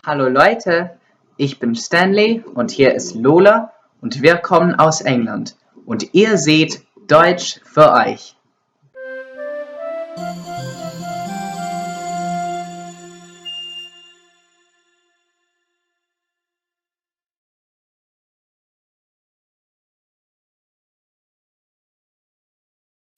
Hallo Leute, ich bin Stanley und hier ist Lola und wir kommen aus England und ihr seht Deutsch für euch.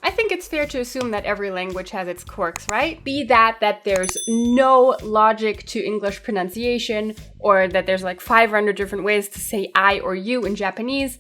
I think it's fair to assume that every language has its quirks, right? Be that there's no logic to English pronunciation, or that there's like 500 different ways to say I or you in Japanese.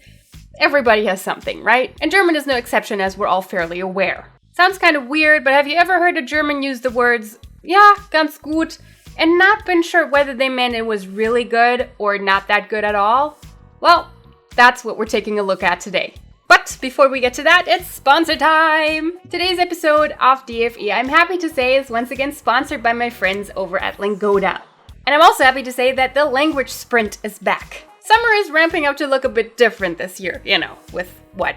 Everybody has something, right? And German is no exception, as we're all fairly aware. Sounds kind of weird, but have you ever heard a German use the words, ja, ganz gut, and not been sure whether they meant it was really good or not that good at all? Well, that's what we're taking a look at today. But before we get to that, it's sponsor time! Today's episode of DFE, I'm happy to say, is once again sponsored by my friends over at Lingoda. And I'm also happy to say that the language sprint is back. Summer is ramping up to look a bit different this year, with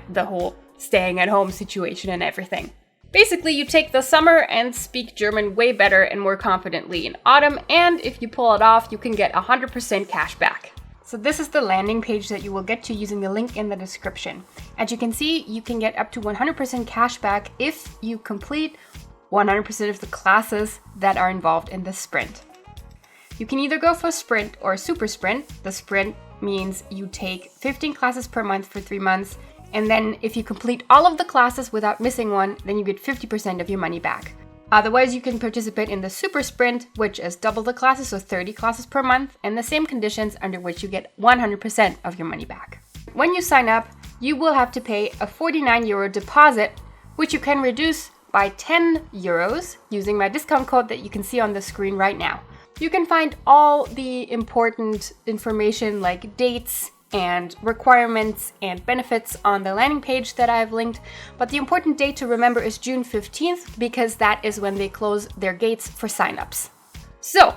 the whole staying at home situation and everything. Basically, you take the summer and speak German way better and more confidently in autumn, and if you pull it off, you can get 100% cash back. So this is the landing page that you will get to using the link in the description. As you can see, you can get up to 100% cash back if you complete 100% of the classes that are involved in the sprint. You can either go for sprint or super sprint. The sprint means you take 15 classes per month for 3 months, and then if you complete all of the classes without missing one, then you get 50% of your money back. Otherwise, you can participate in the super sprint, which is double the classes, so 30 classes per month, and the same conditions under which you get 100% of your money back. When you sign up, you will have to pay a €49 deposit, which you can reduce by €10 using my discount code that you can see on the screen right now. You can find all the important information like dates and requirements and benefits on the landing page that I've linked, but the important date to remember is June 15th because that is when they close their gates for signups. So,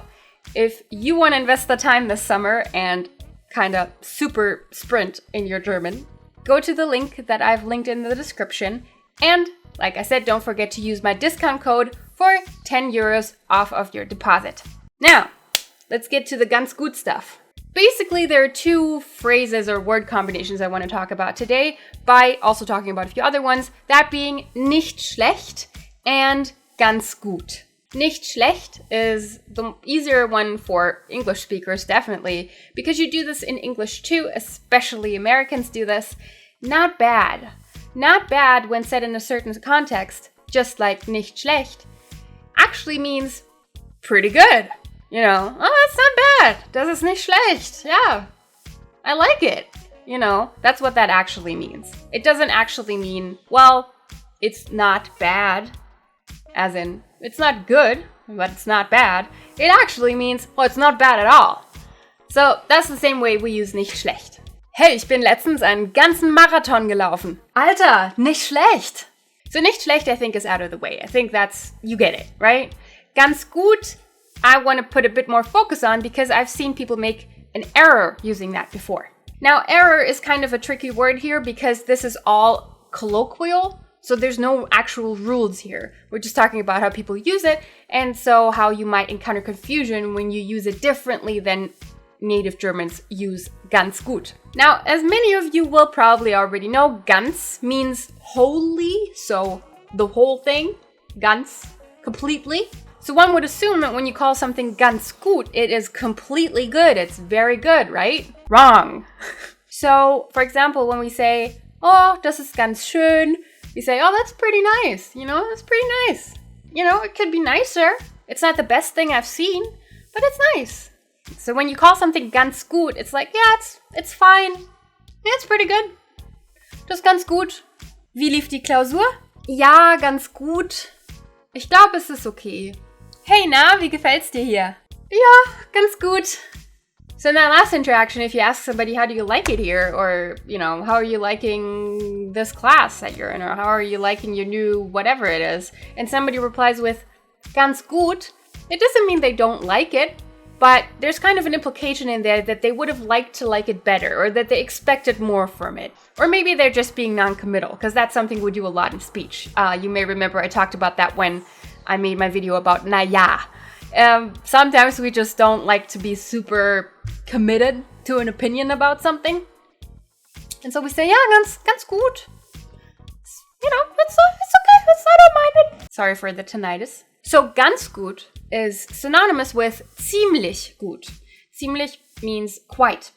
if you want to invest the time this summer and kind of super sprint in your German, go to the link that I've linked in the description, and like I said, don't forget to use my discount code for €10 off of your deposit. Now, let's get to the ganz gut stuff. Basically, there are two phrases or word combinations I want to talk about today, by also talking about a few other ones, that being nicht schlecht and ganz gut. Nicht schlecht is the easier one for English speakers, definitely, because you do this in English too, especially Americans do this. Not bad. Not bad when said in a certain context, just like nicht schlecht, actually means pretty good. Oh, that's not bad. Das ist nicht schlecht. Yeah, I like it. That's what that actually means. It doesn't actually mean, well, it's not bad, as in, it's not good, but it's not bad. It actually means, well, it's not bad at all. So that's the same way we use nicht schlecht. Hey, ich bin letztens einen ganzen Marathon gelaufen. Alter, nicht schlecht. So nicht schlecht, I think, is out of the way. I think you get it, right? Ganz gut, I want to put a bit more focus on because I've seen people make an error using that before. Now, error is kind of a tricky word here because this is all colloquial, so there's no actual rules here. We're just talking about how people use it, and so how you might encounter confusion when you use it differently than native Germans use ganz gut. Now, as many of you will probably already know, ganz means wholly, so the whole thing, ganz, completely. So one would assume that when you call something ganz gut, it is completely good. It's very good, right? Wrong. So, for example, when we say, oh, das ist ganz schön, we say, oh, that's pretty nice. That's pretty nice. It could be nicer. It's not the best thing I've seen, but it's nice. So when you call something ganz gut, it's like, yeah, it's fine. Yeah, it's pretty good. Das ist ganz gut. Wie lief die Klausur? Ja, ganz gut. Ich glaube, es ist okay. Hey, na, wie gefällt's dir hier? Ja, ganz gut. So in that last interaction, if you ask somebody, how do you like it here? Or, how are you liking this class that you're in? Or how are you liking your new whatever it is? And somebody replies with, ganz gut. It doesn't mean they don't like it, but there's kind of an implication in there that they would have liked to like it better, or that they expected more from it. Or maybe they're just being non-committal, because that's something we do a lot in speech. You may remember I talked about that when I made my video about na ja. Sometimes we just don't like to be super committed to an opinion about something. And so we say, ja, ganz gut. You know, it's okay, I don't mind it. Sorry for the tinnitus. So ganz gut is synonymous with ziemlich gut. Ziemlich means quite.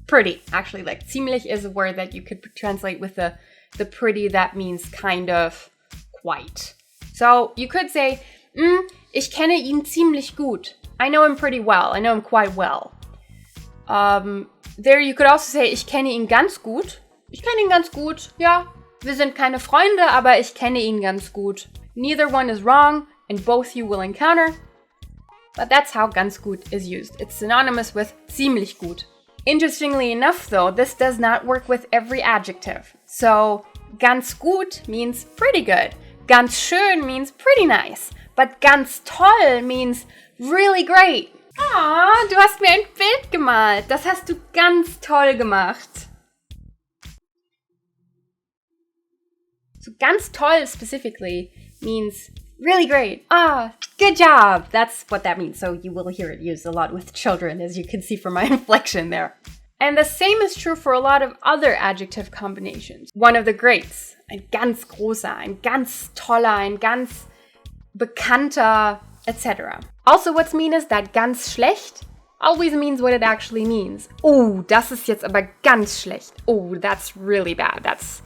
Pretty, actually. Like, ziemlich is a word that you could translate with the pretty that means kind of, quite. So you could say, ich kenne ihn ziemlich gut. I know him pretty well. I know him quite well. There you could also say, ich kenne ihn ganz gut. Ich kenne ihn ganz gut. Ja, wir sind keine Freunde, aber ich kenne ihn ganz gut. Neither one is wrong, and both you will encounter. But that's how ganz gut is used. It's synonymous with ziemlich gut. Interestingly enough, though, this does not work with every adjective. So, ganz gut means pretty good. Ganz schön means pretty nice. But ganz toll means really great. Ah, du hast mir ein Bild gemalt. Das hast du ganz toll gemacht. So, ganz toll specifically means really great. Ah, good job. That's what that means. So you will hear it used a lot with children, as you can see from my inflection there. And the same is true for a lot of other adjective combinations. One of the greats. Ein ganz großer, ein ganz toller, ein ganz bekannter, etc. Also what's mean is that ganz schlecht always means what it actually means. Oh, das ist jetzt aber ganz schlecht. Oh, that's really bad. That's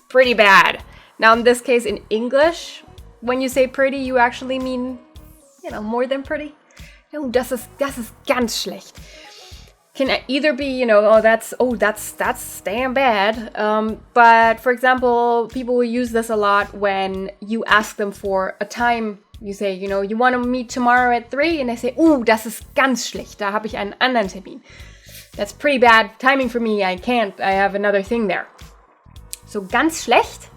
pretty bad. Now in this case in English, when you say pretty, you actually mean, more than pretty. No, das ist ganz schlecht. Can either be, that's damn bad. But for example, people will use this a lot when you ask them for a time. You say, you want to meet tomorrow at 3? And they say, das ist ganz schlecht. Da habe ich einen anderen Termin. That's pretty bad timing for me. I can't. I have another thing there. So ganz schlecht,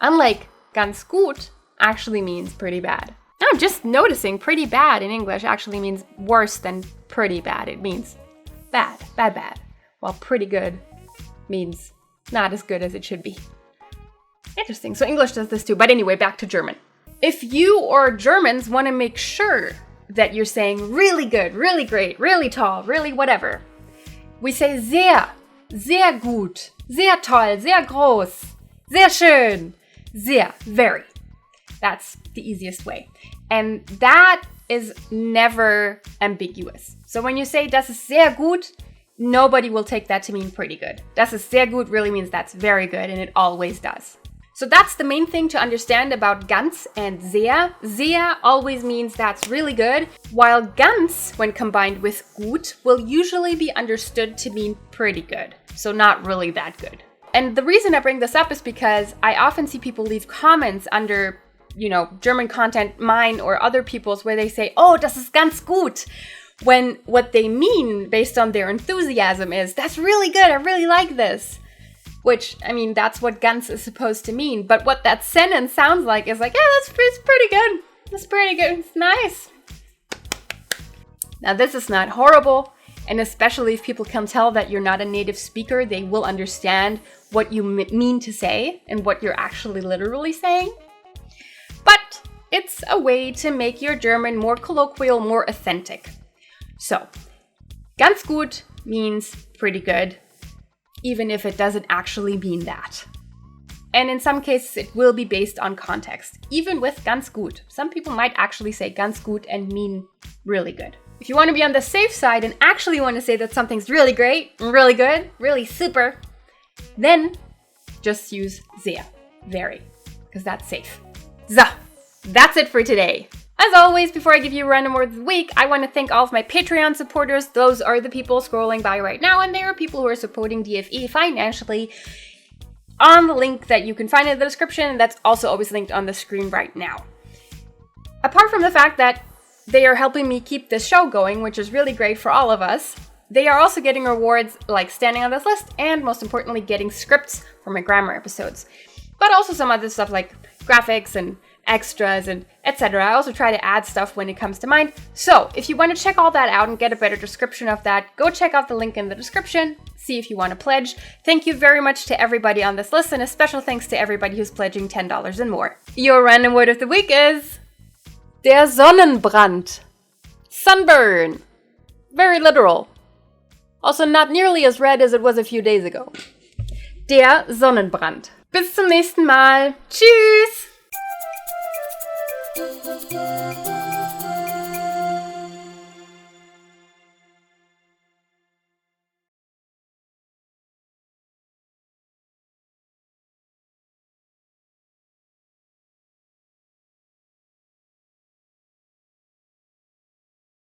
unlike ganz gut, actually means pretty bad. I'm just noticing pretty bad in English actually means worse than pretty bad. It means bad. While pretty good means not as good as it should be. Interesting. So English does this too. But anyway, back to German. If you or Germans want to make sure that you're saying really good, really great, really tall, really whatever, we say sehr, sehr gut, sehr toll, sehr groß, sehr schön, sehr, very. That's the easiest way. And that is never ambiguous. So when you say das ist sehr gut, nobody will take that to mean pretty good. Das ist sehr gut really means that's very good, and it always does. So that's the main thing to understand about ganz and sehr. Sehr always means that's really good, while ganz, when combined with gut, will usually be understood to mean pretty good. So not really that good. And the reason I bring this up is because I often see people leave comments under, German content, mine or other people's, where they say, das ist ganz gut. When what they mean, based on their enthusiasm, is, that's really good, I really like this. Which, that's what ganz is supposed to mean. But what that sentence sounds like is like, it's pretty good. That's pretty good. It's nice. Now, this is not horrible. And especially if people can tell that you're not a native speaker, they will understand what you mean to say and what you're actually literally saying. But it's a way to make your German more colloquial, more authentic. So, ganz gut means pretty good, even if it doesn't actually mean that. And in some cases, it will be based on context, even with ganz gut. Some people might actually say ganz gut and mean really good. If you want to be on the safe side and actually want to say that something's really great, really good, really super, then just use sehr, very, because that's safe. So, that's it for today. As always, before I give you a random word of the week, I want to thank all of my Patreon supporters. Those are the people scrolling by right now, and they are people who are supporting DFE financially on the link that you can find in the description, and that's also always linked on the screen right now. Apart from the fact that they are helping me keep this show going, which is really great for all of us, they are also getting rewards like standing on this list, and most importantly, getting scripts for my grammar episodes. But also some other stuff like graphics and extras and etc. I also try to add stuff when it comes to mind. So if you want to check all that out and get a better description of that, go check out the link in the description. See if you want to pledge. Thank you very much to everybody on this list, and a special thanks to everybody who's pledging $10 and more. Your random word of the week is Der Sonnenbrand. Sunburn. Very literal. Also not nearly as red as it was a few days ago. Der Sonnenbrand. Bis zum nächsten Mal. Tschüss!